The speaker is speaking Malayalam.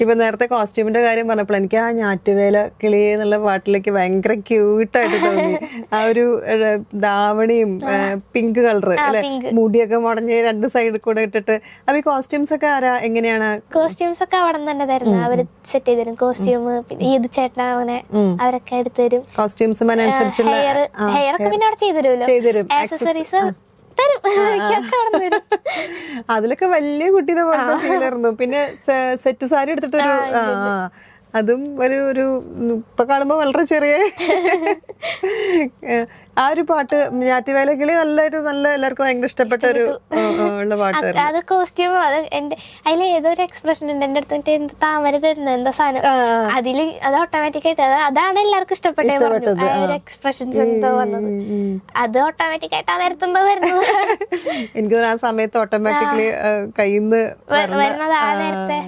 ഇപ്പൊ നേരത്തെ കോസ്റ്റ്യൂമിന്റെ കാര്യം പറഞ്ഞപ്പോൾ എനിക്ക് ആ ഞാറ്റുവേല കിളി എന്നുള്ള പാട്ടിലേക്ക് ഭയങ്കര ക്യൂട്ടായിട്ട് തോന്നി. ആ ഒരു ധാവണിയും പിങ്ക് കളറ് അല്ലെ, മുടിയൊക്കെ മുടഞ്ഞ് രണ്ട് സൈഡിൽ കൂടെ ഇട്ടിട്ട്. അപ്പൊ ഈ കോസ്റ്റ്യൂംസ് ഒക്കെ ആരാ, എങ്ങനെയാണ്? കോസ്റ്റ്യൂംസ് ഒക്കെ അവിടെ തന്നെ തരുന്നു, അവര് സെറ്റ് ചെയ്ത് തരും. കോസ്റ്റ്യൂം ഈദ് ചേട്ടൻ അങ്ങനെ അവരൊക്കെ എടുത്തു തരും. കോസ്റ്റ്യൂംസ് അനുസരിച്ചുള്ള ഹെയർ ഒക്കെ പിന്നെ അവിടെ ചെയ്തുതരും. ആക്സസറീസ് അതിലൊക്കെ വലിയ കുട്ടീനെ പോലത്തെ ഫീലായിരുന്നു. പിന്നെ സെറ്റ് സാരി എടുത്തിട്ടൊരു അതും ഒരു ഇപ്പൊ കാണുമ്പോ വളരെ ചെറിയ ആ ഒരു പാട്ട് ഞാറ്റുവേലക്കിളി നല്ല എല്ലാവർക്കും ഭയങ്കര ഇഷ്ടപ്പെട്ട ഒരു ഉള്ള പാട്ടായിരുന്നു. അത് കോസ്റ്റ്യൂം അത് എന്റെ അതിൽ ഏതൊരു എക്സ്പ്രഷൻ ഉണ്ട് എന്റെ അടുത്ത്, എന്ത് താമര തരുന്നത് എന്താ സാധനം, അതില് അത് ഓട്ടോമാറ്റിക് ആയിട്ട് അതാണ് എല്ലാവർക്കും ഇഷ്ടപ്പെട്ടത്. ഒരു എക്സ്പ്രഷൻസ് എന്തോ വന്നത്, അത് ഓട്ടോമാറ്റിക് ആയിട്ട് ആ നേരത്തെന്തോ വരുന്നത്. എനിക്ക് ആ സമയത്ത് ഓട്ടോമാറ്റിക്കലി കയ്യിൽ നിന്ന് വരുന്നത് ആ നേരത്തെ